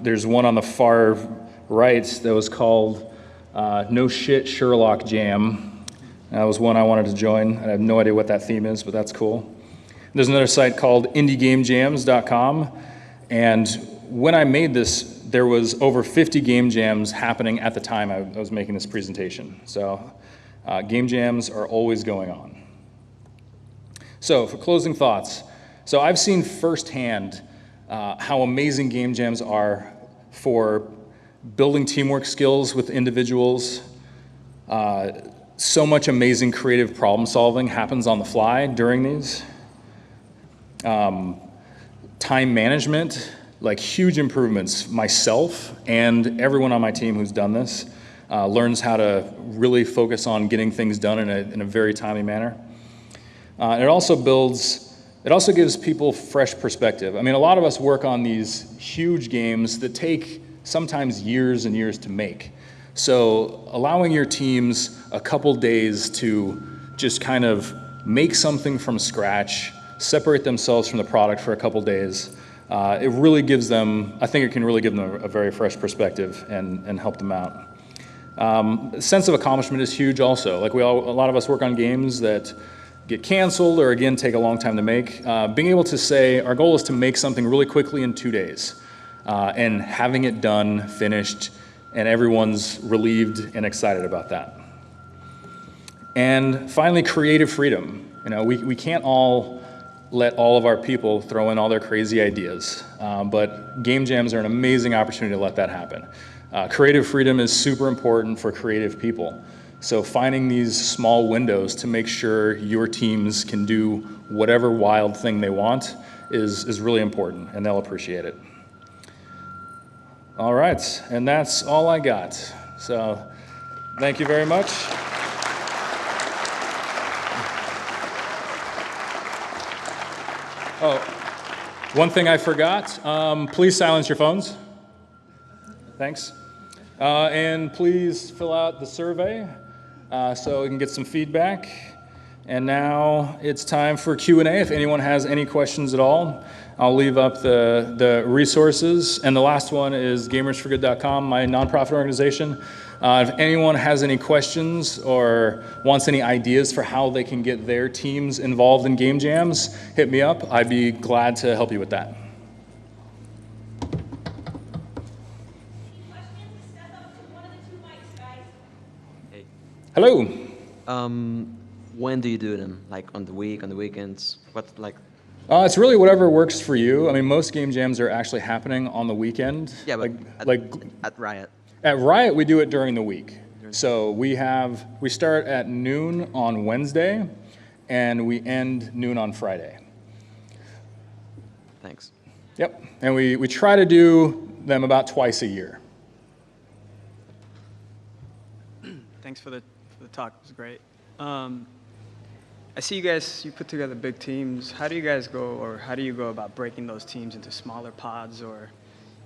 There's one on the far right that was called No Shit Sherlock Jam. That was one I wanted to join. I have no idea what that theme is, but that's cool. There's another site called indiegamejams.com, and when I made this, there was over 50 game jams happening at the time I was making this presentation. So game jams are always going on. So for closing thoughts, so I've seen firsthand how amazing game jams are for building teamwork skills with individuals. So much amazing creative problem solving happens on the fly during these. Time management, like huge improvements. Myself and everyone on my team who's done this learns how to really focus on getting things done in a very timely manner. It also gives people fresh perspective. I mean, a lot of us work on these huge games that take sometimes years and years to make. So allowing your teams a couple days to just kind of make something from scratch, separate themselves from the product for a couple days, it really gives them, I think it can really give them a very fresh perspective and help them out. Sense of accomplishment is huge also. Like a lot of us work on games that get canceled or again take a long time to make. Being able to say, our goal is to make something really quickly in 2 days, and having it done, finished, and everyone's relieved and excited about that. And finally, creative freedom. We can't all let all of our people throw in all their crazy ideas, but game jams are an amazing opportunity to let that happen. Creative freedom is super important for creative people. So finding these small windows to make sure your teams can do whatever wild thing they want is really important, and they'll appreciate it. All right, and that's all I got. So thank you very much. Oh, one thing I forgot, please silence your phones. Thanks. And please fill out the survey so we can get some feedback. And now it's time for Q&A. If anyone has any questions at all, I'll leave up the resources. And the last one is gamersforgood.com, my nonprofit organization. If anyone has any questions or wants any ideas for how they can get their teams involved in game jams, hit me up. I'd be glad to help you with that. Hey. Hello. When do you do them? Like on the week, on the weekends? It's really whatever works for you. I mean, most game jams are actually happening on the weekend. Yeah, but at Riot. At Riot, we do it during the week. So we start at noon on Wednesday, and we end noon on Friday. Thanks. Yep, and we try to do them about twice a year. Thanks for the talk. It was great. I see you put together big teams. How do you go about breaking those teams into smaller pods or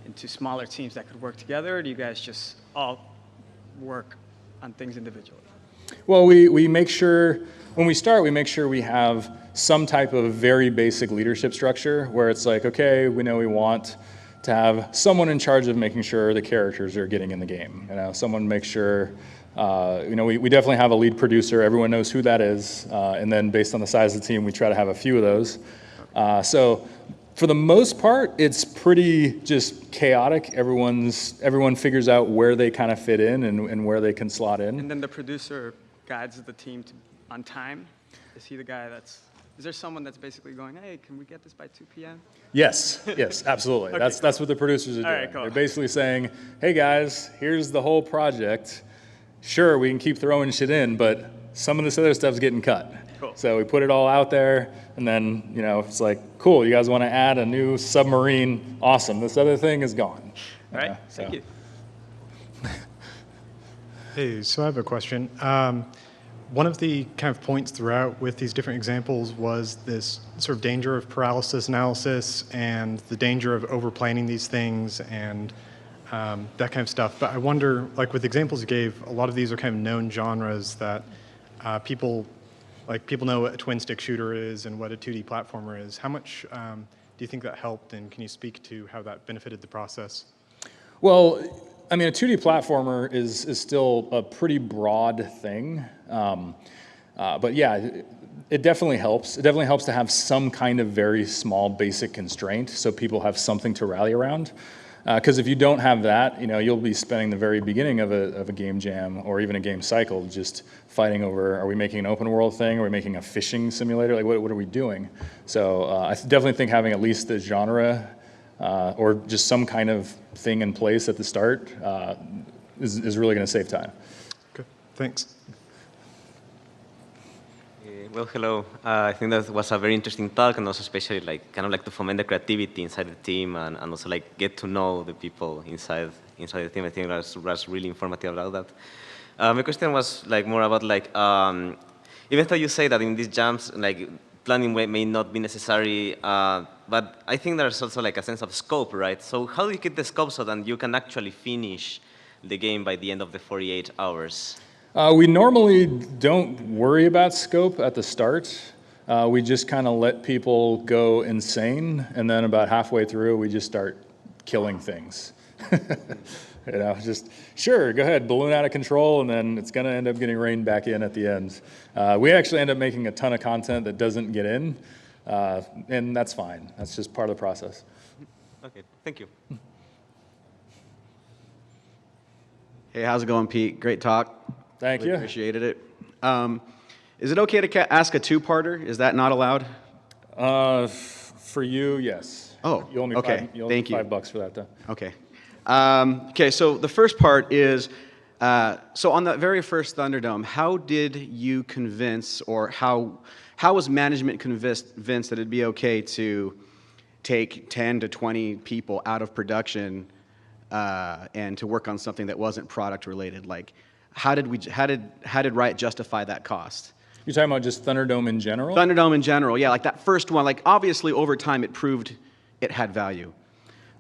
into smaller teams that could work together? Or do you guys just all work on things individually? Well, we make sure, when we start, we make sure we have some type of very basic leadership structure where it's like, okay, we know we want to have someone in charge of making sure the characters are getting in the game. Someone makes sure, we definitely have a lead producer. Everyone knows who that is. And then based on the size of the team, we try to have a few of those. So For the most part, it's pretty just chaotic. Everyone figures out where they kind of fit in and where they can slot in. And then the producer guides the team on time. Is he the guy is there someone that's basically going, hey, can we get this by 2 p.m.? Yes, absolutely. Okay, that's what the producers are doing. All right, cool. They're basically saying, hey guys, here's the whole project. Sure, we can keep throwing shit in, but some of this other stuff's getting cut. Cool. So we put it all out there, and then, it's like, cool, you guys want to add a new submarine? Awesome. This other thing is gone. All right, thank you. Hey, so I have a question. One of the kind of points throughout with these different examples was this sort of danger of paralysis analysis and the danger of over-planning these things and that kind of stuff. But I wonder, like with the examples you gave, a lot of these are kind of known genres that people know what a twin-stick shooter is and what a 2D platformer is. How much do you think that helped, and can you speak to how that benefited the process? Well, I mean, a 2D platformer is still a pretty broad thing. But yeah, it definitely helps. It definitely helps to have some kind of very small basic constraint so people have something to rally around. Because if you don't have that, you'll be spending the very beginning of a game jam or even a game cycle just fighting over, are we making an open world thing? Are we making a fishing simulator? Like, what are we doing? So I definitely think having at least the genre or just some kind of thing in place at the start is really going to save time. Okay, thanks. Well, hello. I think that was a very interesting talk, and also especially to foment the creativity inside the team, and also get to know the people inside the team. I think that was really informative about that. My question was more about even though you say that in these jams planning may not be necessary, but I think there's also a sense of scope, right? So how do you keep the scope so that you can actually finish the game by the end of the 48 hours? We normally don't worry about scope at the start. We just kind of let people go insane, and then about halfway through, we just start killing things. Just, sure, go ahead, balloon out of control, and then it's going to end up getting reined back in at the end. We actually end up making a ton of content that doesn't get in, and that's fine. That's just part of the process. Okay, thank you. Hey, how's it going, Pete? Great talk. Thank you. Appreciated it. Is it okay to ask a two-parter? Is that not allowed? For you, yes. Oh, you owe me okay. Thank you. $5 for that, though. Okay. Okay, so the first part is, so on the very first Thunderdome, how did you convince, or how was management convinced that it'd be okay to take 10 to 20 people out of production and to work on something that wasn't product related? How did Riot justify that cost? You're talking about just Thunderdome in general? Thunderdome in general, yeah, that first one, obviously over time it proved it had value.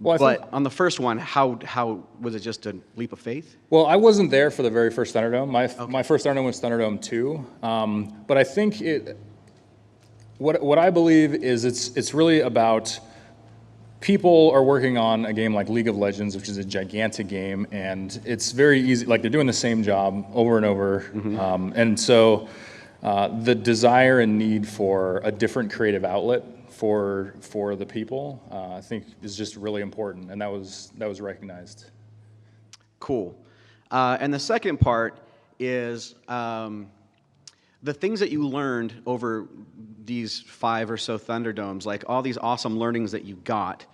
Well, but on the first one, how was it just a leap of faith? Well, I wasn't there for the very first Thunderdome. My first Thunderdome was Thunderdome 2. But I think what I believe is it's really about people are working on a game like League of Legends, which is a gigantic game, and it's very easy, they're doing the same job over and over. And so the desire and need for a different creative outlet for the people, I think is just really important, and that was recognized. Cool. And the second part is the things that you learned over these 5 or so Thunderdomes, all these awesome learnings that you got,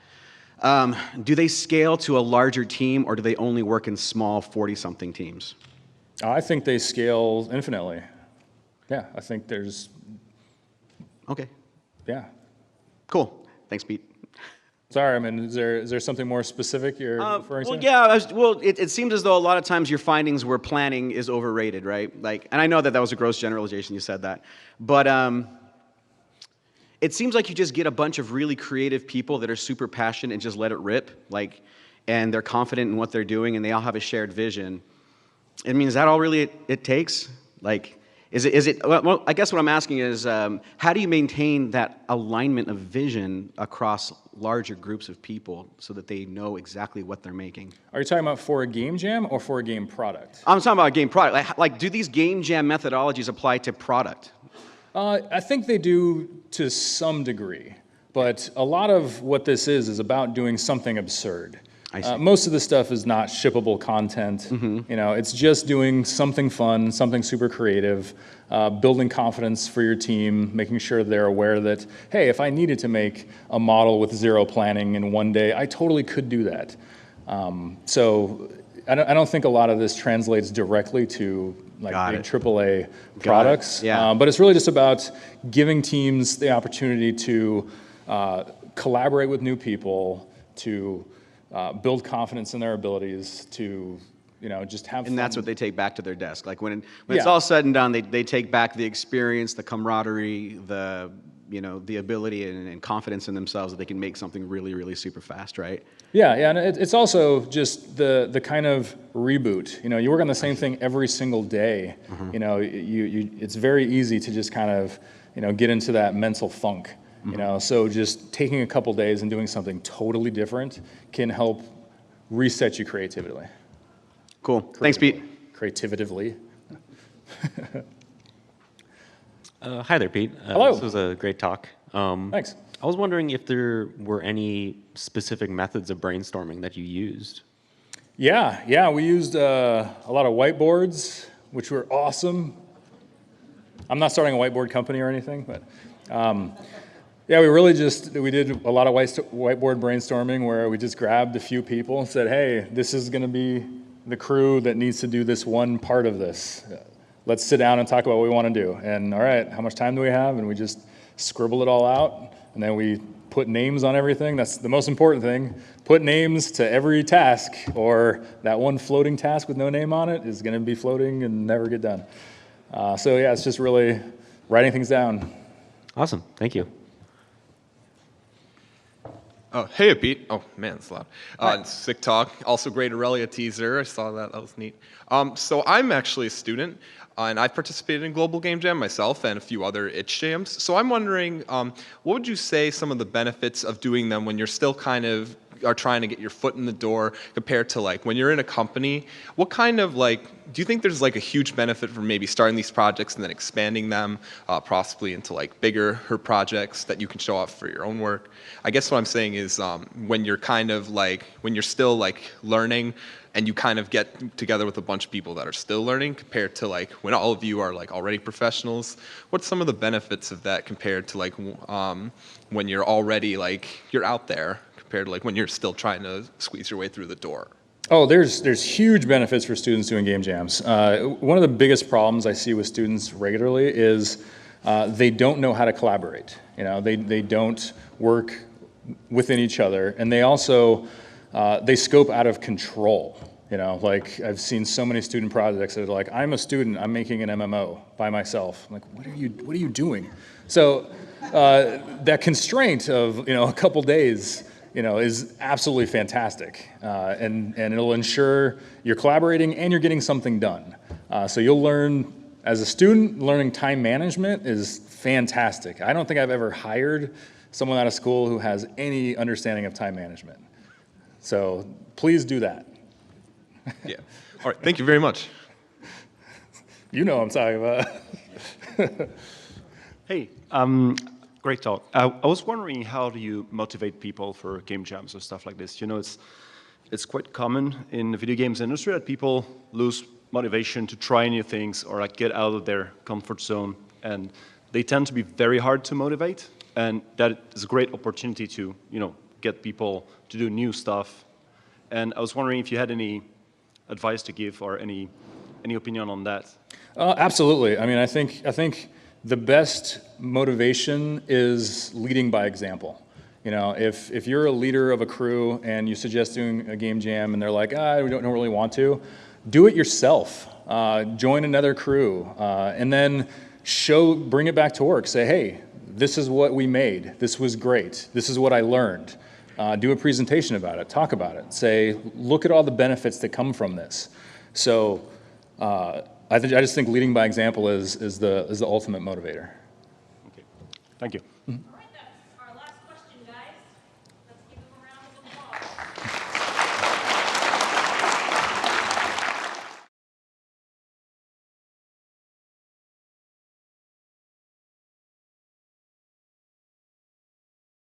do they scale to a larger team, or do they only work in small 40-something teams? I think they scale infinitely. Yeah, I think there's... Okay. Yeah. Cool. Thanks, Pete. Sorry, I mean, is there something more specific you're referring to? Yeah, it seems as though a lot of times your findings where planning is overrated, right? And I know that was a gross generalization, you said that. But it seems like you just get a bunch of really creative people that are super passionate and just let it rip, and they're confident in what they're doing, and they all have a shared vision. I mean, is that all really it takes? Is it? Well, I guess what I'm asking is, how do you maintain that alignment of vision across larger groups of people so that they know exactly what they're making? Are you talking about for a game jam or for a game product? I'm talking about a game product. Do these game jam methodologies apply to product? I think they do to some degree, But a lot of what this is about doing something absurd. I see. Most of the stuff is not shippable content. You know, it's just doing something fun, something super creative, building confidence for your team, making sure they're aware that, hey, if I needed to make a model with zero planning in one day, I totally could do that. So I don't think a lot of this translates directly to like big AAA products. Yeah. But it's really just about giving teams the opportunity to collaborate with new people, to build confidence in their abilities, to just have fun. And that's what they take back to their desk. Like when it's all said and done, they take back the experience, the camaraderie, the ability and confidence in themselves that they can make something really, really super fast, right? Yeah, and it's also just the kind of reboot. You work on the same thing every single day. It's very easy to just kind of get into that mental funk. So just taking a couple days and doing something totally different can help reset you creatively. Cool. Thanks, Pete. Creatively. Hi there, Pete. Hello. This was a great talk. Thanks. I was wondering if there were any specific methods of brainstorming that you used. Yeah, we used a lot of whiteboards, which were awesome. I'm not starting a whiteboard company or anything, but yeah, we did a lot of whiteboard brainstorming where we just grabbed a few people and said, hey, this is going to be the crew that needs to do this one part of this. Let's sit down and talk about what we want to do. And all right, how much time do we have? And we just scribble it all out. And then we put names on everything. That's the most important thing. Put names to every task, or that one floating task with no name on it is going to be floating and never get done. So yeah, it's just really writing things down. Awesome. Thank you. Oh, hey, Pete. Oh, man, it's loud. Sick talk. Also great Aurelia teaser. I saw that. That was neat. So I'm actually a student, and I've participated in Global Game Jam myself and a few other itch jams. So I'm wondering, what would you say some of the benefits of doing them when you're still kind of are trying to get your foot in the door compared to like when you're in a company? What kind of do you think there's like a huge benefit from maybe starting these projects and then expanding them possibly into like bigger projects that you can show off for your own work? I guess what I'm saying is when you're kind of when you're still learning and you kind of get together with a bunch of people that are still learning compared to when all of you are already professionals, what's some of the benefits of that compared to when you're already you're out there compared to when you're still trying to squeeze your way through the door? Oh, there's huge benefits for students doing game jams. One of the biggest problems I see with students regularly is they don't know how to collaborate. They don't work within each other, and they also they scope out of control. I've seen so many student projects that are like, I'm a student, I'm making an MMO by myself. I'm like, what are you doing? So that constraint of a couple days is absolutely fantastic, and it'll ensure you're collaborating and you're getting something done. So you'll learn, as a student, learning time management is fantastic. I don't think I've ever hired someone out of school who has any understanding of time management. So please do that. Yeah. All right. Thank you very much. You know what I'm talking about. Hey. Great talk. I was wondering, how do you motivate people for game jams or stuff like this? It's quite common in the video games industry that people lose motivation to try new things or get out of their comfort zone, and they tend to be very hard to motivate. And that is a great opportunity to get people to do new stuff. And I was wondering if you had any advice to give or any opinion on that. Absolutely. I mean, I think the best motivation is leading by example. If you're a leader of a crew and you suggest doing a game jam and they're like, we don't really want to, do it yourself. Join another crew, and then bring it back to work. Say, hey, this is what we made. This was great. This is what I learned. Do a presentation about it. Talk about it. Say, look at all the benefits that come from this. So I just think leading by example is the ultimate motivator. Okay. Thank you.